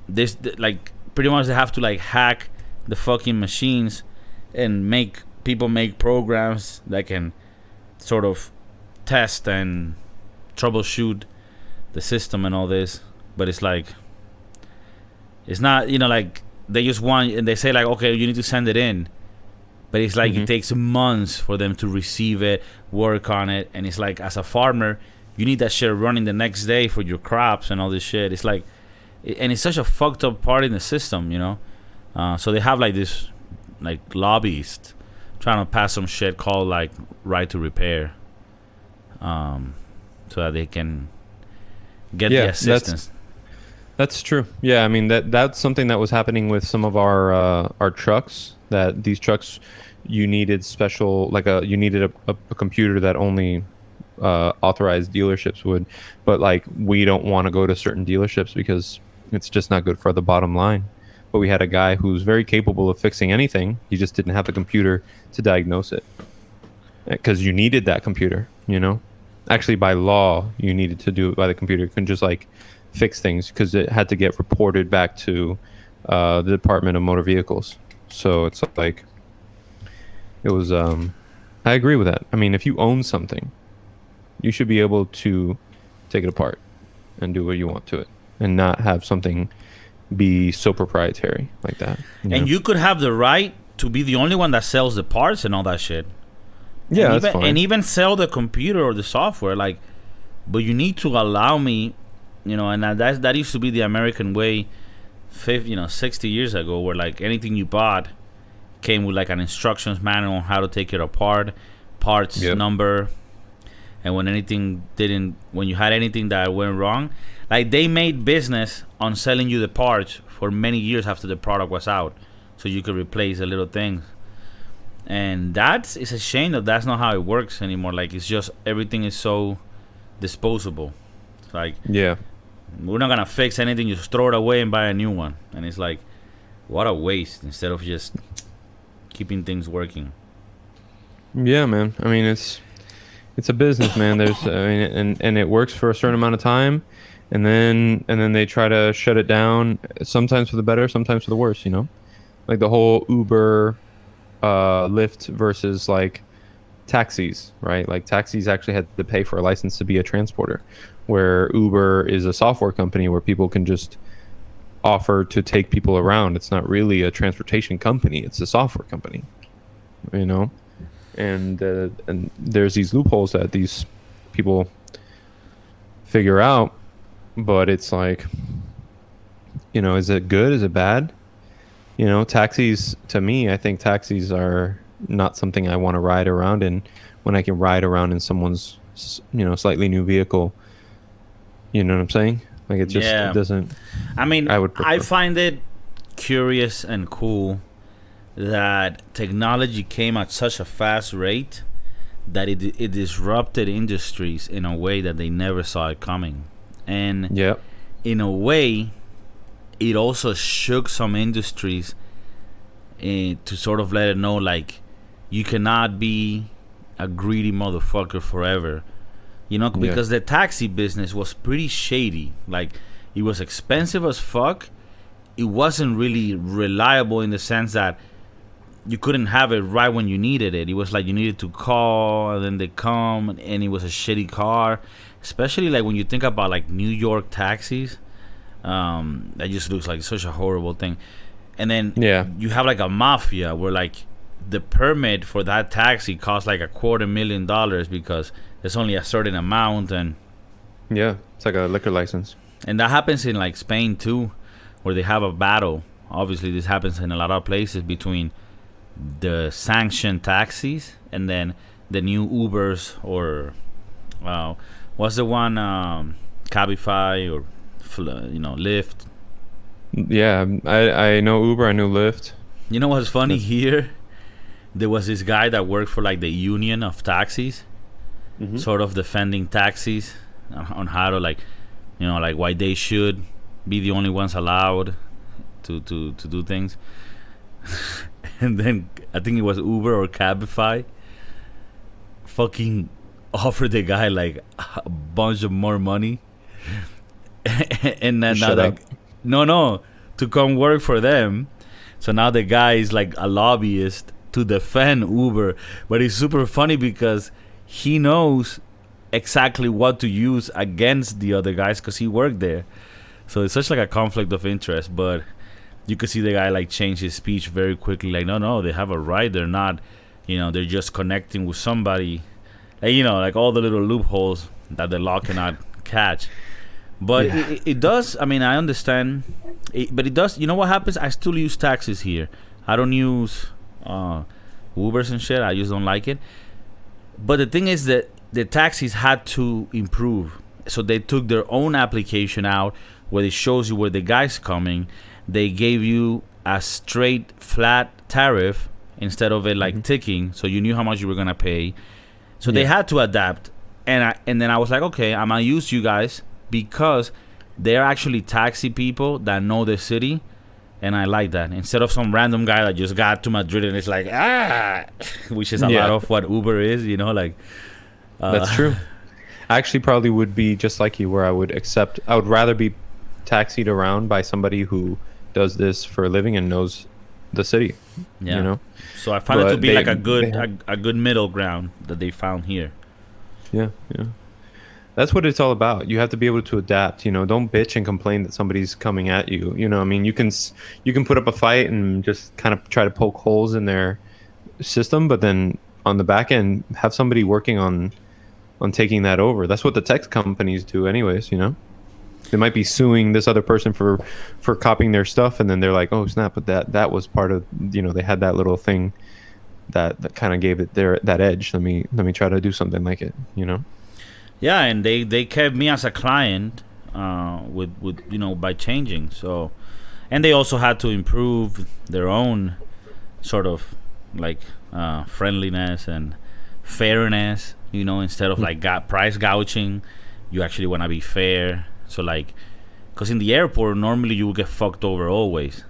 this like pretty much they have to like hack the fucking machines and make people make programs that can sort of test and troubleshoot the system and all this. But it's like it's not, like they just want, and they say like, okay, you need to send it in, but it's like it takes months for them to receive it, work on it, and it's like as a farmer you need that shit running the next day for your crops and all this shit. It's like, and it's such a fucked up part in the system, so they have like this like lobbyist trying to pass some shit called like right to repair, so that they can get the assistance. That's true. Yeah, I mean that's something that was happening with some of our trucks. That these trucks, you needed special, like you needed a computer that only authorized dealerships would, but like we don't want to go to certain dealerships because it's just not good for the bottom line. But we had a guy who's very capable of fixing anything. He just didn't have the computer to diagnose it because you needed that computer. Actually by law you needed to do it by the computer. You couldn't just like fix things because it had to get reported back to the Department of Motor Vehicles. So it's like it was. I agree with that. I mean, if you own something, you should be able to take it apart and do what you want to it, and not have something be so proprietary like that. And you could have the right to be the only one that sells the parts and all that shit. Yeah, that's fine. And even sell the computer or the software, like. But you need to allow me, and that used to be the American way, 60 years ago, where like anything you bought came with like an instructions manual on how to take it apart, parts number, and when you had anything that went wrong, like they made business on selling you the parts for many years after the product was out, so you could replace the little things. And it's a shame that's not how it works anymore. Like it's just everything is so disposable. It's like we're not gonna fix anything, you just throw it away and buy a new one. And it's like, what a waste instead of just keeping things working. Yeah, man. I mean, it's a business, man. And it works for a certain amount of time, and then they try to shut it down. Sometimes for the better, sometimes for the worse. Like the whole Uber, Lyft versus like taxis, right? Like taxis actually had to pay for a license to be a transporter, where Uber is a software company where people can just offer to take people around. It's not really a transportation company, it's a software company, and there's these loopholes that these people figure out. But it's like, is it good, is it bad? Taxis, to me, I think taxis are not something I want to ride around in, when I can ride around in someone's slightly new vehicle. You know what I'm saying? Like it just it doesn't. I mean, I find it curious and cool that technology came at such a fast rate that it disrupted industries in a way that they never saw it coming. And in a way, it also shook some industries to sort of let it know, like, you cannot be a greedy motherfucker forever. Because the taxi business was pretty shady. Like, it was expensive as fuck. It wasn't really reliable in the sense that you couldn't have it right when you needed it. It was like you needed to call, and then they come, and it was a shitty car. Especially like when you think about like New York taxis, that just looks like such a horrible thing. And then you have like a mafia where like the permit for that taxi costs like $250,000 because there's only a certain amount. And it's like a liquor license. And that happens in like Spain too, where they have a battle. Obviously this happens in a lot of places between the sanctioned taxis and then the new Ubers, or what's the one, Cabify or Lyft. I know Uber, I know Lyft. You know what's funny here? There was this guy that worked for like the union of taxis, sort of defending taxis on how to like why they should be the only ones allowed to do things. And then I think it was Uber or Cabify fucking offered the guy like a bunch of more money. And then now Shut up. no, to come work for them. So now the guy is like a lobbyist to defend Uber, but it's super funny because he knows exactly what to use against the other guys because he worked there. So it's such like a conflict of interest, but you could see the guy like change his speech very quickly. Like, no, they have a right. They're not, they're just connecting with somebody. Like, like all the little loopholes that the law cannot catch. But Yeah. it does. I mean, I understand. But it does. You know what happens? I still use taxis here. I don't use Ubers and shit. I just don't like it. But the thing is that the taxis had to improve. So they took their own application out where it shows you where the guy's coming. They gave you a straight flat tariff instead of it like ticking, so you knew how much you were gonna pay. So they had to adapt, and then I was like, okay, I'm gonna use you guys because they're actually taxi people that know the city, and I like that instead of some random guy that just got to Madrid and it's like which is a lot of what Uber is, like. That's true. I actually probably would be just like you, where I would rather be taxied around by somebody who does this for a living and knows the city. Yeah. So I found it to But be they- like a they good middle ground that they found here. Yeah. That's what it's all about. You have to be able to adapt. Don't bitch and complain that somebody's coming at you. I mean, you can put up a fight and just kind of try to poke holes in their system, but then on the back end, have somebody working on taking that over. That's what the tech companies do, anyways. They might be suing this other person for copying their stuff, and then they're like, oh snap! But that was part of they had that little thing that kind of gave it that edge. Let me try to do something like it. Yeah, and they kept me as a client with by changing. So, and they also had to improve their own sort of like friendliness and fairness. Instead of like price gouging, you actually want to be fair. So like, because in the airport normally you will get fucked over always,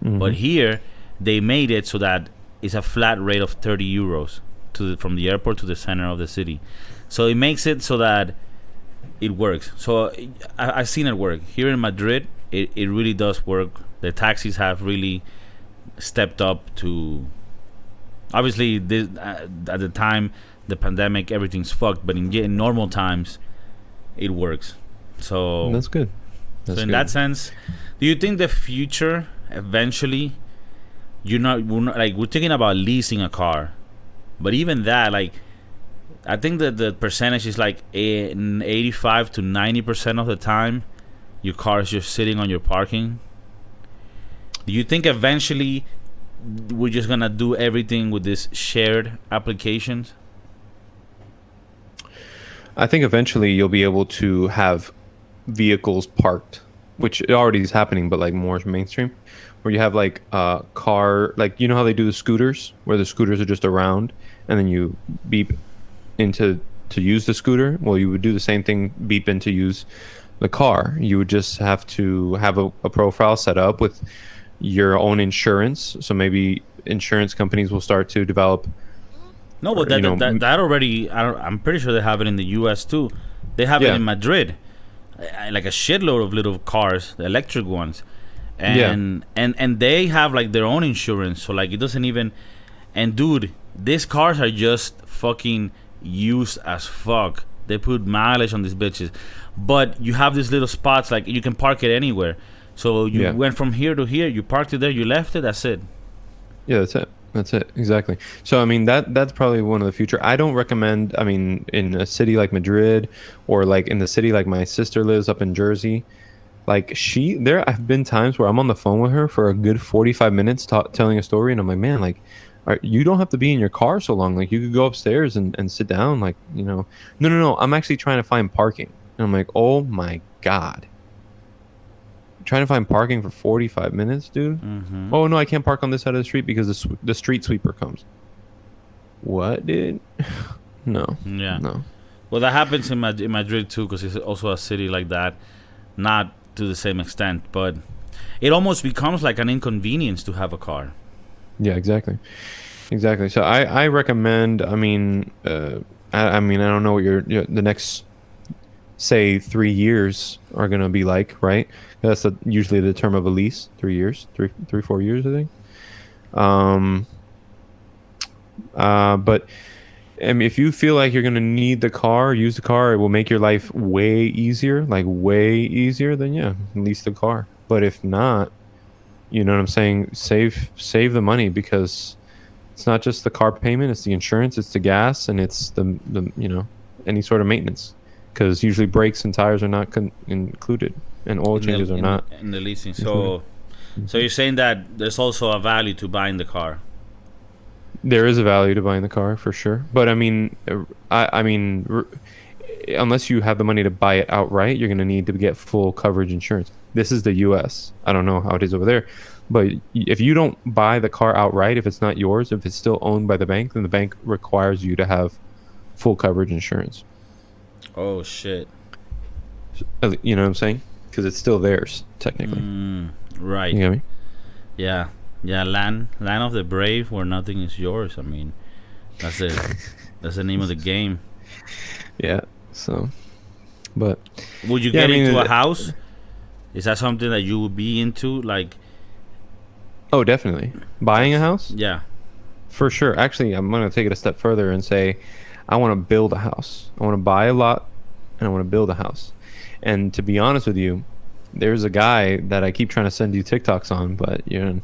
but here they made it so that it's a flat rate of 30 euros from the airport to the center of the city. So it makes it so that it works. So I've seen it work here in Madrid. It really does work. The taxis have really stepped up to. Obviously, at the time, the pandemic, everything's fucked. But in normal times, it works. So that's good. So in that sense, do you think the future eventually, we're not like we're thinking about leasing a car, but even that, like, I think that the percentage is like 85 to 90% of the time, your car is just sitting on your parking. Do you think eventually we're just gonna do everything with these shared applications? I think eventually you'll be able to have vehicles parked, which it already is happening, but like more mainstream, where you have like a car, like how they do the scooters, where the scooters are just around, and then you beep into to use the scooter. Well, you would do the same thing, beep in to use the car. You would just have to have a profile set up with your own insurance. So maybe insurance companies will start to develop. No, but that already, I'm pretty sure they have it in the U.S. too. They have it in Madrid, like a shitload of little cars, the electric ones, and they have like their own insurance. So like it doesn't even. And dude, these cars are just fucking used as fuck. They put mileage on these bitches, but you have these little spots like you can park it anywhere. So you went from here to here, you parked it there, you left it. That's it. Yeah, that's it exactly. So I mean that's probably one of the future. I don't recommend, I mean, in a city like Madrid, or like in the city like my sister lives up in Jersey, like there have been times where I'm on the phone with her for a good 45 minutes telling a story, and I'm like, man, like, you don't have to be in your car so long. Like, you could go upstairs and sit down, like, no, I'm actually trying to find parking. And I'm like, oh my god, trying to find parking for 45 minutes, dude. Oh no, I can't park on this side of the street because the street sweeper comes. What, dude? No. Well, that happens in Madrid too, because it's also a city like that, not to the same extent, but it almost becomes like an inconvenience to have a car. Yeah, exactly. So I recommend. I mean, I don't know what the next, say, 3 years are gonna be like, right? That's usually the term of a lease. 3 years, 4 years, I think. But I mean, if you feel like you're gonna need the car, use the car, it will make your life way easier, like way easier. Then yeah, lease the car. But if not, you know what I'm saying? Save the money, because it's not just the car payment; it's the insurance, it's the gas, and it's the any sort of maintenance. Because usually brakes and tires are not included, and oil changes are not in the leasing. So you're saying that there's also a value to buying the car. There is a value to buying the car for sure, but I mean, unless you have the money to buy it outright, you're going to need to get full coverage insurance. This is the U.S. I don't know how it is over there, but if you don't buy the car outright, if it's not yours, if it's still owned by the bank, then the bank requires you to have full coverage insurance. Oh shit! You know what I'm saying? Because it's still theirs technically. Right. You get me? Yeah. Yeah, land of the brave, where nothing is yours. I mean, that's the name of the game. Yeah. So, but would you get into a house? Is that something that you would be into? Like, oh, definitely buying a house. Yeah, for sure. Actually, I'm gonna take it a step further and say, I want to build a house. I want to buy a lot, and I want to build a house. And to be honest with you, there's a guy that I keep trying to send you TikToks on, but you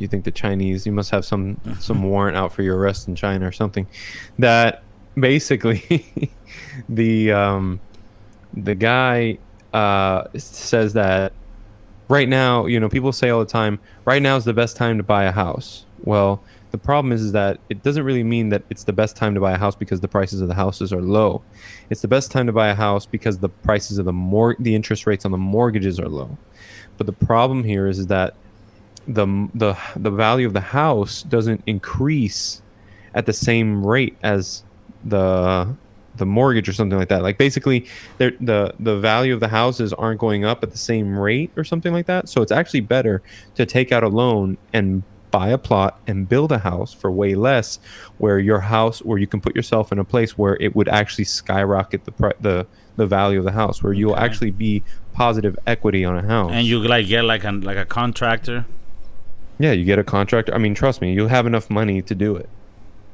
think the Chinese, you must have some warrant out for your arrest in China or something. That basically the guy says that right now, people say all the time, right now is the best time to buy a house. Well, the problem is that it doesn't really mean that it's the best time to buy a house because the prices of the houses are low. It's the best time to buy a house because the prices of the interest rates on the mortgages are low. But the problem here is that the value of the house doesn't increase at the same rate as the mortgage or something like that. Like basically the value of the houses aren't going up at the same rate or something like that. So it's actually better to take out a loan and buy a plot and build a house for way less, where you can put yourself in a place where it would actually skyrocket the value of the house, where you'll actually be positive equity on a house. And you get like a contractor. Yeah, you get a contractor. I mean, trust me, you'll have enough money to do it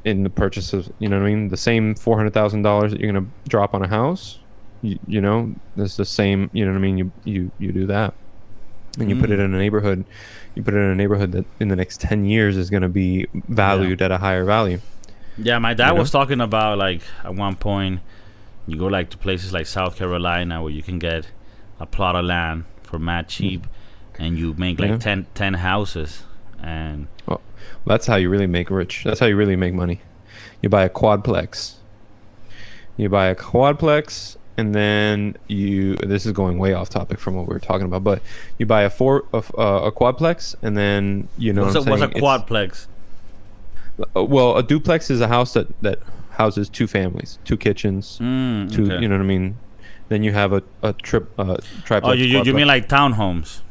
in the purchase of, you know what I mean? The same $400,000 that you're going to drop on a house, it's the same, you know what I mean? You do that. And you put it in a neighborhood. You put it in a neighborhood that in the next 10 years is going to be valued at a higher value. Yeah, my dad was talking about, like, at one point, you go like to places like South Carolina where you can get a plot of land for mad cheap, and you make like 10 houses. And that's how you really make rich. That's how you really make money. You buy a quadplex. And then this is going way off topic from what we were talking about, but you buy a quadplex, and then what's a quadplex? Well, a duplex is a house that houses two families, two kitchens, two. Okay. You know what I mean? Then you have a triplex. Oh, you mean like townhomes?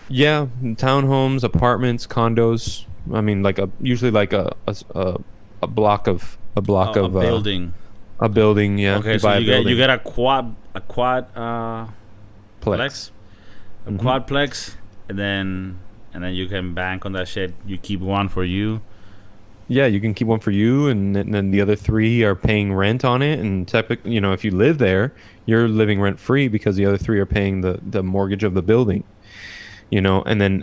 Yeah, townhomes, apartments, condos. I mean, usually like a block of a building. A building, yeah. Okay, so you get a quad plex. A quadplex, and then you can bank on that shit. You keep one for you. Yeah, you can keep one for you, and then the other three are paying rent on it. And typically, if you live there, you're living rent free because the other three are paying the mortgage of the building. And then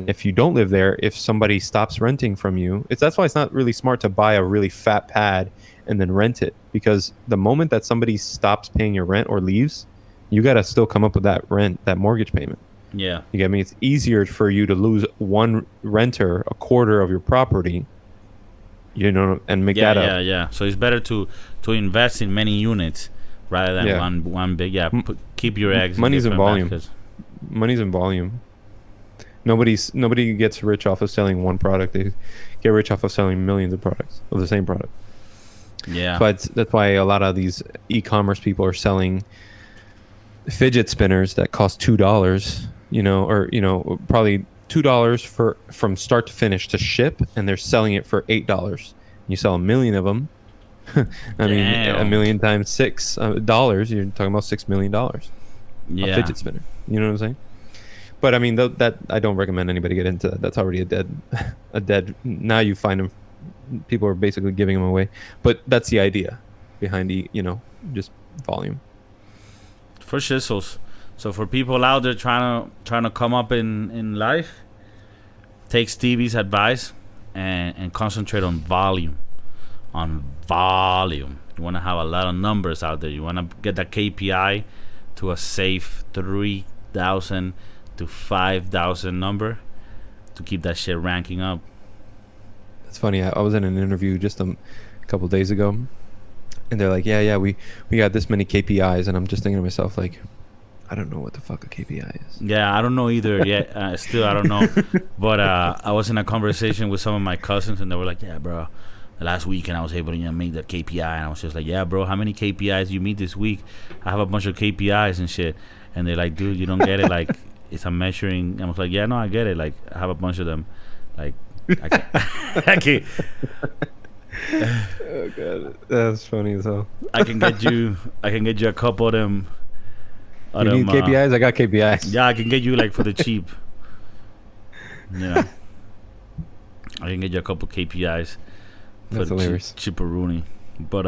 if you don't live there, if somebody stops renting from you, that's why it's not really smart to buy a really fat pad and then rent it, because the moment that somebody stops paying your rent or leaves, you got to still come up with that mortgage payment. Yeah. You get me? It's easier for you to lose one renter, a quarter of your property, and make that up. Yeah. So it's better to invest in many units rather than one big. Yeah. Keep your eggs. Money's in volume. Baskets. Money's in volume. Nobody gets rich off of selling one product. They get rich off of selling millions of products of the same product. Yeah. But that's why a lot of these e-commerce people are selling fidget spinners that cost $2, or probably $2 from start to finish to ship, and they're selling it for $8. You sell a million of them. I mean, a Damn. million times $6. You're talking about $6 million. A Yeah. fidget spinner. You know what I'm saying? But I mean, that I don't recommend anybody get into that. That's already a dead. Now you find them. People are basically giving them away. But that's the idea behind just volume. For shizzles. So for people out there trying to come up in life, take Stevie's advice and concentrate on volume. On volume. You want to have a lot of numbers out there. You want to get that KPI to a safe 3,000 to 5,000 number to keep that shit ranking up. It's funny. I was in an interview just a couple days ago, and they're like, "Yeah, we got this many KPIs," and I'm just thinking to myself, like, I don't know what the fuck a KPI is. Yeah, I don't know either yet. Still, I don't know. But I was in a conversation with some of my cousins, and they were like, "Yeah, bro, the last weekend I was able to make the KPI," and I was just like, "Yeah, bro, how many KPIs you meet this week? I have a bunch of KPIs and shit." And they're like, "Dude, you don't get it. Like, it's a measuring." I was like, "Yeah, no, I get it. Like, I have a bunch of them. Like, I can't." I can't. Oh god, that's funny as hell. I can get you a couple of them. You need KPIs? I got KPIs. Yeah, I can get you like for the cheap. I can get you a couple KPIs for That's the hilarious. chipperoonie. But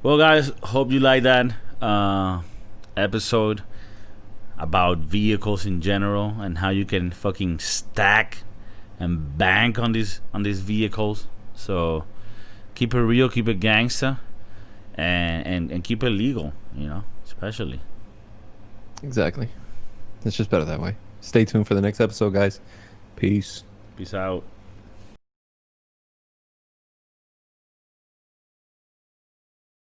well, guys, hope you like that episode about vehicles in general and how you can fucking stack and bank on these vehicles. So keep it real, keep it gangsta, and keep it legal. Especially. Exactly. It's just better that way. Stay tuned for the next episode, guys. Peace. Peace out.